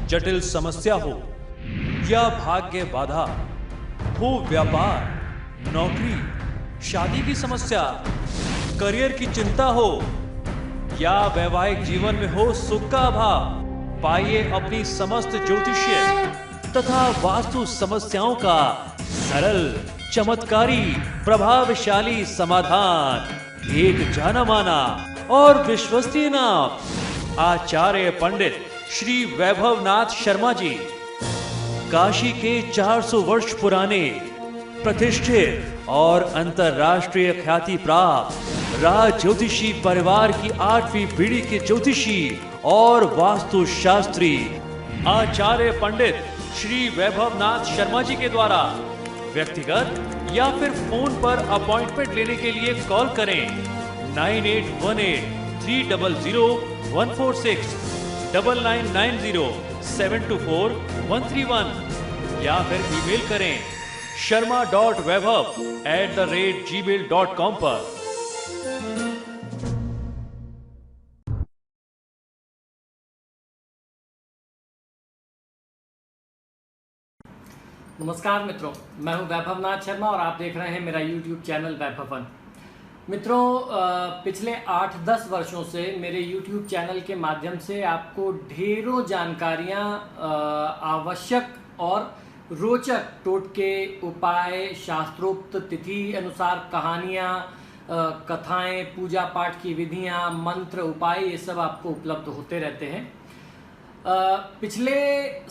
जटिल समस्या हो या भाग्य बाधा हो, व्यापार, नौकरी, शादी की समस्या, करियर की चिंता हो या वैवाहिक जीवन में हो सुख का अभाव, पाइए अपनी समस्त ज्योतिषीय तथा वास्तु समस्याओं का सरल, चमत्कारी, प्रभावशाली समाधान। एक जाना माना और विश्वसनीय नाम, आचार्य पंडित श्री वैभवनाथ शर्मा जी, काशी के 400 वर्ष पुराने प्रतिष्ठित और अंतरराष्ट्रीय ख्याति प्राप्त राज ज्योतिषी परिवार की 8वीं पीढ़ी के ज्योतिषी और वास्तु शास्त्री आचार्य पंडित श्री वैभवनाथ शर्मा जी के द्वारा व्यक्तिगत या फिर फोन पर अपॉइंटमेंट लेने के लिए कॉल करें 9818300146, 9990724131 या फिर ईमेल करें sharma.vaibhav@gmail.com पर। नमस्कार मित्रों, मैं हूं वैभवनाथ शर्मा और आप देख रहे हैं मेरा YouTube चैनल वैभवन। मित्रों, पिछले 8-10 वर्षों से मेरे YouTube चैनल के माध्यम से आपको ढेरों जानकारियां, आवश्यक और रोचक टोटके, उपाय, शास्त्रोक्त तिथि अनुसार कहानियां, कथाएं, पूजा पाठ की विधियां, मंत्र, उपाय, ये सब आपको उपलब्ध होते रहते हैं। पिछले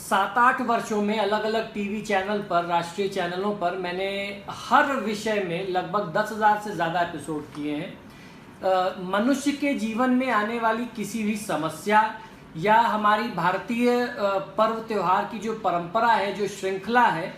7-8 वर्षों में अलग अलग टीवी चैनल पर, राष्ट्रीय चैनलों पर मैंने हर विषय में लगभग 10,000 से ज़्यादा एपिसोड किए हैं। मनुष्य के जीवन में आने वाली किसी भी समस्या या हमारी भारतीय पर्व त्योहार की जो परंपरा है, जो श्रृंखला है,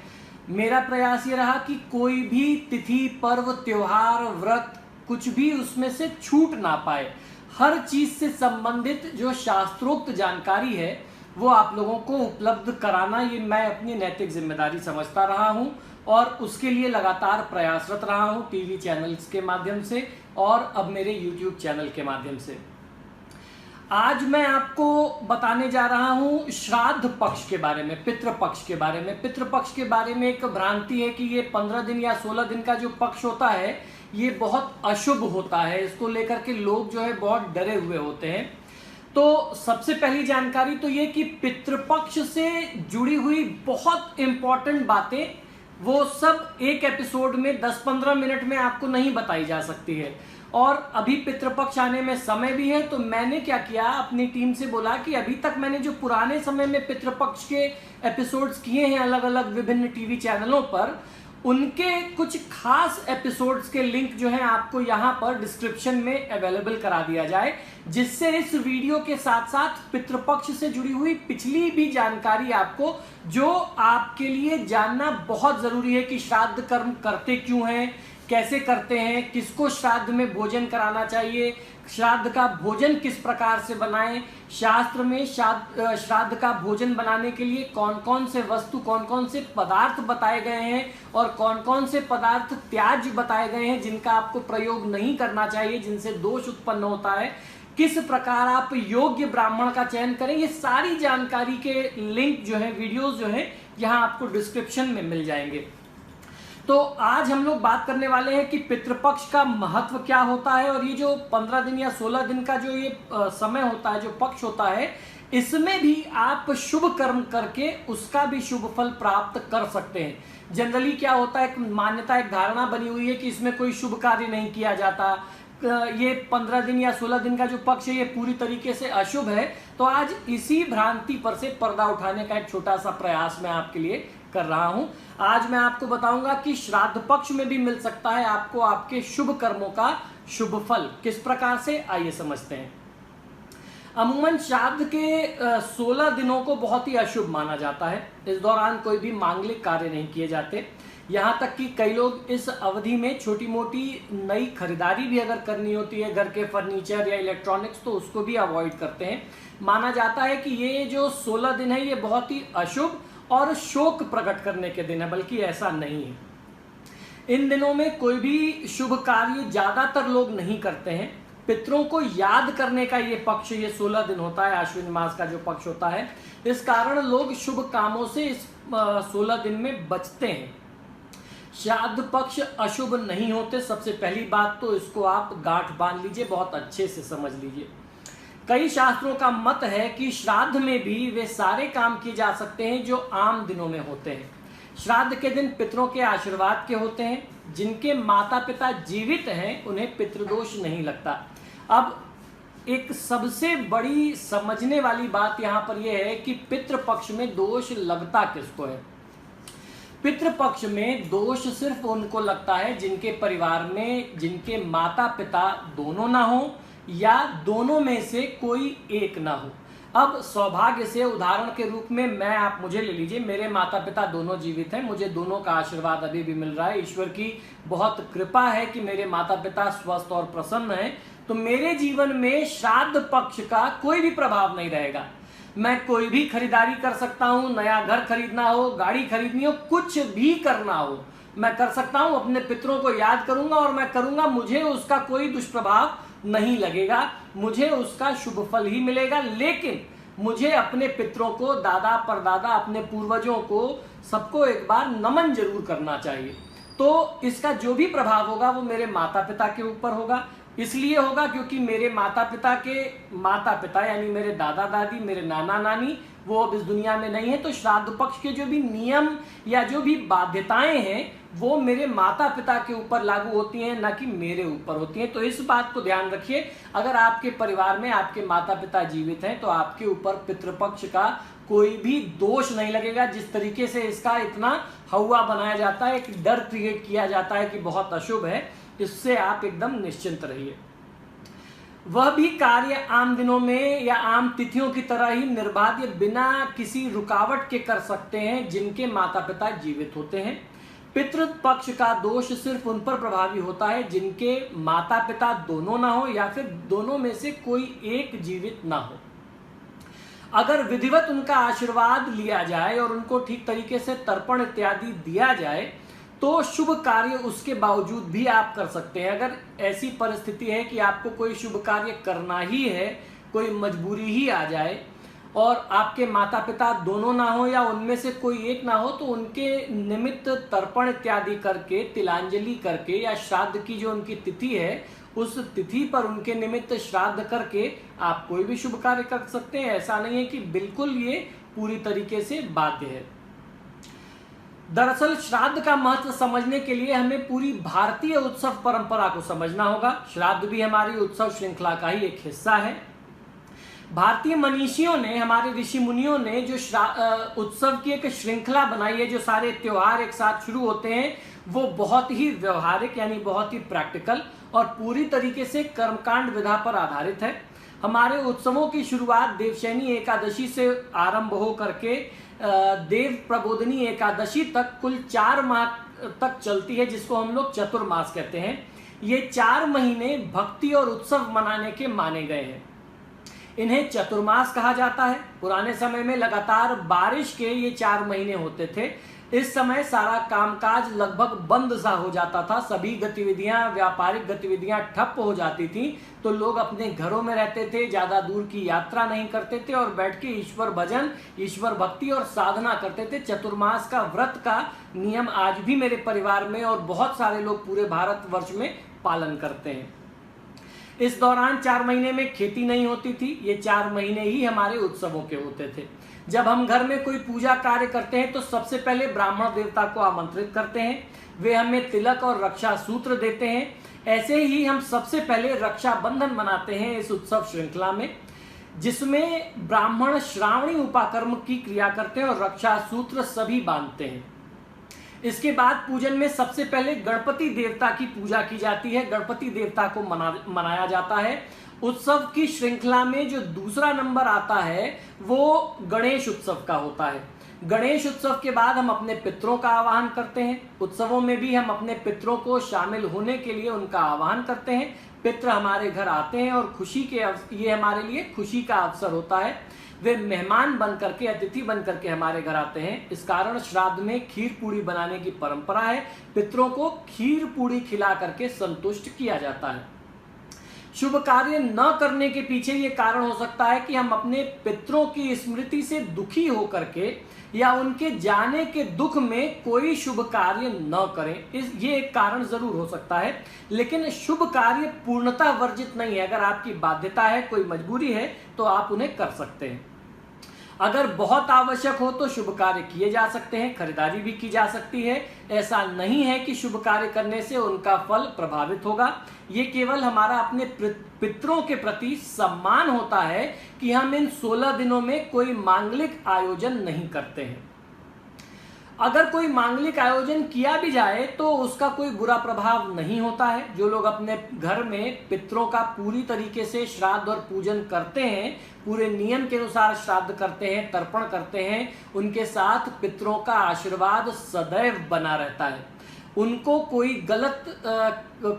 मेरा प्रयास ये रहा कि कोई भी तिथि, पर्व, त्योहार, व्रत, कुछ भी उसमें से छूट ना पाए। हर चीज से संबंधित जो शास्त्रोक्त जानकारी है वो आप लोगों को उपलब्ध कराना, ये मैं अपनी नैतिक जिम्मेदारी समझता रहा हूं और उसके लिए लगातार प्रयासरत रहा हूं, टीवी चैनल्स के माध्यम से और अब मेरे यूट्यूब चैनल के माध्यम से। आज मैं आपको बताने जा रहा हूं श्राद्ध पक्ष के बारे में, पितृपक्ष के बारे में। पितृपक्ष के बारे में एक भ्रांति है कि ये 15 दिन या 16 दिन का जो पक्ष होता है ये बहुत अशुभ होता है। इसको लेकर के लोग जो है बहुत डरे हुए होते हैं। तो सबसे पहली जानकारी तो ये कि पितृपक्ष से जुड़ी हुई बहुत इंपॉर्टेंट बातें वो सब एक एपिसोड में 10-15 मिनट में आपको नहीं बताई जा सकती है। और अभी पितृपक्ष आने में समय भी है, तो मैंने क्या किया, अपनी टीम से बोला कि अभी तक मैंने जो पुराने समय में पितृपक्ष के एपिसोड्स किए हैं अलग अलग विभिन्न टीवी चैनलों पर, उनके कुछ खास एपिसोड्स के लिंक जो है आपको यहाँ पर डिस्क्रिप्शन में अवेलेबल करा दिया जाए, जिससे इस वीडियो के साथ साथ पितृपक्ष से जुड़ी हुई पिछली भी जानकारी आपको, जो आपके लिए जानना बहुत जरूरी है कि श्राद्ध कर्म करते क्यों हैं, कैसे करते हैं, किसको श्राद्ध में भोजन कराना चाहिए, श्राद्ध का भोजन किस प्रकार से बनाएं, शास्त्र में श्राद्ध का भोजन बनाने के लिए कौन कौन से वस्तु, कौन कौन से पदार्थ बताए गए हैं और कौन कौन से पदार्थ त्याज्य बताए गए हैं जिनका आपको प्रयोग नहीं करना चाहिए, जिनसे दोष उत्पन्न होता है, किस प्रकार आप योग्य ब्राह्मण का चयन करें, ये सारी जानकारी के लिंक जो है, वीडियोस जो है, यहाँ आपको डिस्क्रिप्शन में मिल जाएंगे। तो आज हम लोग बात करने वाले हैं कि पितृपक्ष का महत्व क्या होता है और ये जो 15 दिन या 16 दिन का जो ये समय होता है, जो पक्ष होता है, इसमें भी आप शुभ कर्म करके उसका भी शुभ फल प्राप्त कर सकते हैं। जनरली क्या होता है, एक मान्यता, एक धारणा बनी हुई है कि इसमें कोई शुभ कार्य नहीं किया जाता, ये 15 दिन या 16 दिन का जो पक्ष है ये पूरी तरीके से अशुभ है। तो आज इसी भ्रांति पर से पर्दा उठाने का एक छोटा सा प्रयास मैं आपके लिए कर रहा हूं। आज मैं आपको बताऊंगा कि श्राद्ध पक्ष में भी मिल सकता है आपको आपके शुभ कर्मों का शुभ फल। किस प्रकार से, आइए समझते हैं। अमूमन श्राद्ध के 16 दिनों को बहुत ही अशुभ माना जाता है। इस दौरान कोई भी मांगलिक कार्य नहीं किए जाते। यहाँ तक कि कई लोग इस अवधि में छोटी मोटी नई खरीदारी भी अगर करनी होती है, घर के फर्नीचर या इलेक्ट्रॉनिक्स, तो उसको भी अवॉइड करते हैं। माना जाता है कि ये जो 16 दिन है ये बहुत ही अशुभ और शोक प्रकट करने के दिन है, बल्कि ऐसा नहीं है। इन दिनों में कोई भी शुभ कार्य ज्यादातर लोग नहीं करते हैं। पितरों को याद करने का ये पक्ष, ये 16 दिन होता है, आश्विन मास का जो पक्ष होता है, इस कारण लोग शुभ कामों से इस 16 दिन में बचते हैं। श्राद्ध पक्ष अशुभ नहीं होते, सबसे पहली बात तो इसको आप गांठ बांध लीजिए, बहुत अच्छे से समझ लीजिए। कई शास्त्रों का मत है कि श्राद्ध में भी वे सारे काम किए जा सकते हैं जो आम दिनों में होते हैं। श्राद्ध के दिन पितरों के आशीर्वाद के होते हैं। जिनके माता पिता जीवित हैं उन्हें पितृदोष नहीं लगता। अब एक सबसे बड़ी समझने वाली बात यहाँ पर यह है कि पितृपक्ष में दोष लगता किसको है। पितृपक्ष में दोष सिर्फ उनको लगता है जिनके परिवार में जिनके माता पिता दोनों ना हो या दोनों में से कोई एक ना हो। अब सौभाग्य से उदाहरण के रूप में मुझे ले लीजिए, मेरे माता पिता दोनों जीवित हैं, मुझे दोनों का आशीर्वाद अभी भी मिल रहा है, ईश्वर की बहुत कृपा है कि मेरे माता पिता स्वस्थ और प्रसन्न हैं, तो मेरे जीवन में श्राद्ध पक्ष का कोई भी प्रभाव नहीं रहेगा। मैं कोई भी खरीदारी कर सकता हूँ, नया घर खरीदना हो, गाड़ी खरीदनी हो, कुछ भी करना हो मैं कर सकता हूँ, अपने पितरों को याद करूंगा और मैं करूंगा, मुझे उसका कोई दुष्प्रभाव नहीं लगेगा, मुझे उसका शुभ फल ही मिलेगा। लेकिन मुझे अपने पितरों को, दादा परदादा, अपने पूर्वजों को, सबको एक बार नमन जरूर करना चाहिए। तो इसका जो भी प्रभाव होगा वो मेरे माता पिता के ऊपर होगा। इसलिए होगा क्योंकि मेरे माता पिता यानी मेरे दादा दादी, मेरे नाना नानी वो अब इस दुनिया में नहीं है, तो श्राद्ध पक्ष के जो भी नियम या जो भी बाध्यताएं हैं वो मेरे माता पिता के ऊपर लागू होती हैं, ना कि मेरे ऊपर होती हैं। तो इस बात को ध्यान रखिए, अगर आपके परिवार में आपके माता पिता जीवित हैं तो आपके ऊपर पितृपक्ष का कोई भी दोष नहीं लगेगा। जिस तरीके से इसका इतना हवा बनाया जाता है, एक डर क्रिएट किया जाता है कि बहुत अशुभ है, इससे आप एकदम निश्चिंत रहिए। वह भी कार्य आम दिनों में या आम तिथियों की तरह ही निर्बाध बिना किसी रुकावट के कर सकते हैं जिनके माता पिता जीवित होते हैं। पितृपक्ष का दोष सिर्फ उन पर प्रभावी होता है जिनके माता पिता दोनों ना हो या फिर दोनों में से कोई एक जीवित ना हो। अगर विधिवत उनका आशीर्वाद लिया जाए और उनको ठीक तरीके से तर्पण इत्यादि दिया जाए तो शुभ कार्य उसके बावजूद भी आप कर सकते हैं। अगर ऐसी परिस्थिति है कि आपको कोई शुभ कार्य करना ही है, कोई मजबूरी ही आ जाए और आपके माता पिता दोनों ना हो या उनमें से कोई एक ना हो, तो उनके निमित्त तर्पण इत्यादि करके, तिलांजलि करके या श्राद्ध की जो उनकी तिथि है उस तिथि पर उनके निमित्त श्राद्ध करके आप कोई भी शुभ कार्य कर सकते हैं। ऐसा नहीं है कि बिल्कुल ये पूरी तरीके से बाध्य है। दरअसल श्राद्ध का महत्व समझने के लिए हमें पूरी भारतीय उत्सव परंपरा को समझना होगा। श्राद्ध भी हमारी उत्सव श्रृंखला का ही एक हिस्सा है। भारतीय मनीषियों ने, हमारे ऋषि मुनियों ने जो उत्सव की एक श्रृंखला बनाई है, जो सारे त्योहार एक साथ शुरू होते हैं, वो बहुत ही व्यवहारिक यानी बहुत ही प्रैक्टिकल और पूरी तरीके से कर्मकांड विधा पर आधारित है। हमारे उत्सवों की शुरुआत देवशयनी एकादशी से आरंभ हो करके देव प्रबोधनी एकादशी तक कुल 4 माह तक चलती है, जिसको हम लोग चतुर्मास कहते हैं। ये 4 महीने भक्ति और उत्सव मनाने के माने गए हैं। इन्हें चतुर्मास कहा जाता है। पुराने समय में लगातार बारिश के ये 4 महीने होते थे। इस समय सारा कामकाज लगभग बंद सा हो जाता था, सभी गतिविधियां, व्यापारिक गतिविधियां ठप हो जाती थी, तो लोग अपने घरों में रहते थे, ज्यादा दूर की यात्रा नहीं करते थे और बैठ के ईश्वर भजन, ईश्वर भक्ति और साधना करते थे। चतुर्मास का व्रत का नियम आज भी मेरे परिवार में और बहुत सारे लोग पूरे भारतवर्ष में पालन करते हैं। इस दौरान 4 महीने में खेती नहीं होती थी। ये 4 महीने ही हमारे उत्सवों के होते थे। जब हम घर में कोई पूजा कार्य करते हैं तो सबसे पहले ब्राह्मण देवता को आमंत्रित करते हैं, वे हमें तिलक और रक्षा सूत्र देते हैं। ऐसे ही हम सबसे पहले रक्षाबंधन मनाते हैं इस उत्सव श्रृंखला में, जिसमें ब्राह्मण श्रावणी उपाकर्म की क्रिया करते हैं और रक्षा सूत्र सभी बांधते हैं। इसके बाद पूजन में सबसे पहले गणपति देवता की पूजा की जाती है, गणपति देवता को मनाया जाता है। उत्सव की श्रृंखला में जो दूसरा नंबर आता है वो गणेश उत्सव का होता है। गणेश उत्सव के बाद हम अपने पितरों का आवाहन करते हैं। उत्सवों में भी हम अपने पितरों को शामिल होने के लिए उनका आवाहन करते हैं। पितृ हमारे घर आते हैं और ये हमारे लिए खुशी का अवसर होता है। वे मेहमान बन करके, अतिथि बन करके हमारे घर आते हैं। इस कारण श्राद्ध में खीर पूड़ी बनाने की परंपरा है। पितरों को खीर पूड़ी खिला करके संतुष्ट किया जाता है। शुभ कार्य न करने के पीछे ये कारण हो सकता है कि हम अपने पितरों की स्मृति से दुखी होकर के या उनके जाने के दुख में कोई शुभ कार्य न करें। ये एक कारण जरूर हो सकता है, लेकिन शुभ कार्य पूर्णतः वर्जित नहीं है। अगर आपकी बाध्यता है, कोई मजबूरी है, तो आप उन्हें कर सकते हैं। अगर बहुत आवश्यक हो तो शुभ कार्य किए जा सकते हैं, खरीदारी भी की जा सकती है। ऐसा नहीं है कि शुभ कार्य करने से उनका फल प्रभावित होगा। ये केवल हमारा अपने पितरों के प्रति सम्मान होता है कि हम इन 16 दिनों में कोई मांगलिक आयोजन नहीं करते हैं। अगर कोई मांगलिक आयोजन किया भी जाए तो उसका कोई बुरा प्रभाव नहीं होता है। जो लोग अपने घर में पितरों का पूरी तरीके से श्राद्ध और पूजन करते हैं, पूरे नियम के अनुसार श्राद्ध करते हैं, तर्पण करते हैं, उनके साथ पितरों का आशीर्वाद सदैव बना रहता है। उनको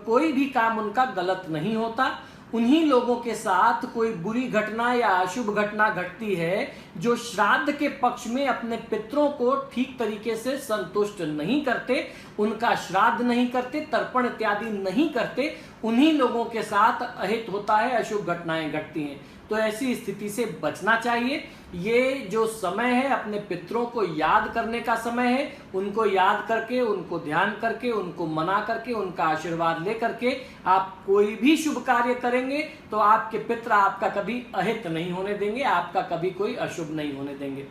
कोई भी काम उनका गलत नहीं होता। उन्हीं लोगों के साथ कोई बुरी घटना या अशुभ घटना घटती है जो श्राद्ध के पक्ष में अपने पितरों को ठीक तरीके से संतुष्ट नहीं करते, उनका श्राद्ध नहीं करते, तर्पण इत्यादि नहीं करते। उन्हीं लोगों के साथ अहित होता है, अशुभ घटनाएं घटती हैं। तो ऐसी स्थिति से बचना चाहिए। ये जो समय है अपने पितरों को याद करने का समय है। उनको याद करके, उनको ध्यान करके, उनको मना करके, उनका आशीर्वाद लेकर के आप कोई भी शुभ कार्य करेंगे तो आपके पितर आपका कभी अहित नहीं होने देंगे, आपका कभी कोई अशुभ नहीं होने देंगे।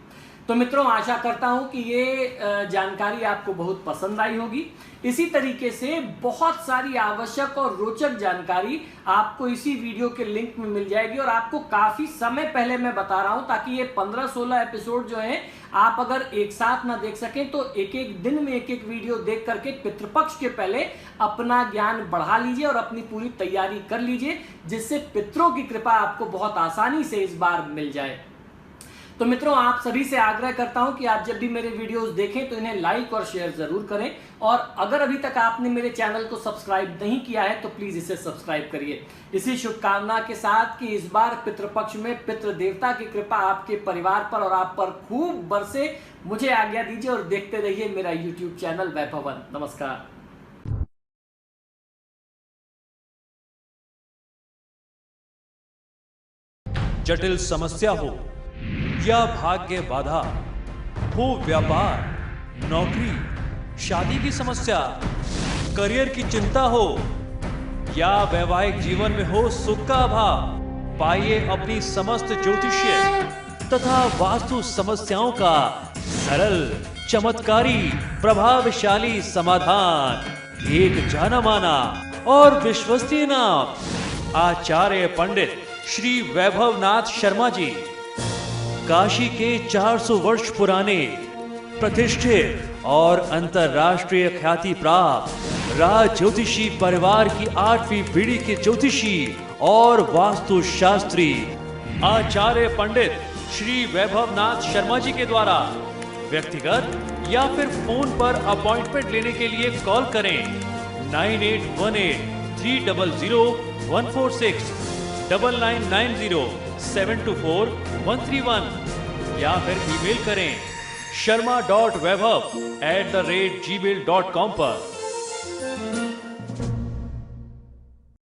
तो मित्रों, आशा करता हूं कि ये जानकारी आपको बहुत पसंद आई होगी। इसी तरीके से बहुत सारी आवश्यक और रोचक जानकारी आपको इसी वीडियो के लिंक में मिल जाएगी। और आपको काफी समय पहले मैं बता रहा हूं ताकि ये 15-16 एपिसोड जो हैं आप अगर एक साथ ना देख सकें तो एक एक दिन में एक एक वीडियो देख करके पितृपक्ष के पहले अपना ज्ञान बढ़ा लीजिए और अपनी पूरी तैयारी कर लीजिए, जिससे पितरों की कृपा आपको बहुत आसानी से इस बार मिल जाए। तो मित्रों, आप सभी से आग्रह करता हूं कि आप जब भी मेरे वीडियोस देखें तो इन्हें लाइक और शेयर जरूर करें। और अगर अभी तक आपने मेरे चैनल को सब्सक्राइब नहीं किया है तो प्लीज इसे सब्सक्राइब करिए। इसी शुभकामना के साथ कि इस बार पितृपक्ष में पितृ देवता की कृपा आपके परिवार पर और आप पर खूब बरसे, मुझे आज्ञा दीजिए और देखते रहिए मेरा यूट्यूब चैनल वैभवन। नमस्कार। जटिल समस्या हो या भाग्य बाधा हो, व्यापार, नौकरी, शादी की समस्या, करियर की चिंता हो या वैवाहिक जीवन में हो सुख का अभाव, पाइए अपनी समस्त ज्योतिषीय तथा वास्तु समस्याओं का सरल, चमत्कारी, प्रभावशाली समाधान। एक जाना माना और विश्वसनीय नाम, आचार्य पंडित श्री वैभवनाथ शर्मा जी, काशी के 400 वर्ष पुराने प्रतिष्ठित और अंतरराष्ट्रीय ख्याति प्राप्त राज ज्योतिषी परिवार की 8वीं पीढ़ी के ज्योतिषी और वास्तु शास्त्री आचार्य पंडित श्री वैभवनाथ शर्मा जी के द्वारा व्यक्तिगत या फिर फोन पर अपॉइंटमेंट लेने के लिए कॉल करें 9818 300 146 9990 724 131 या फिर ईमेल करें sharma.vaibhav@gmail.com पर।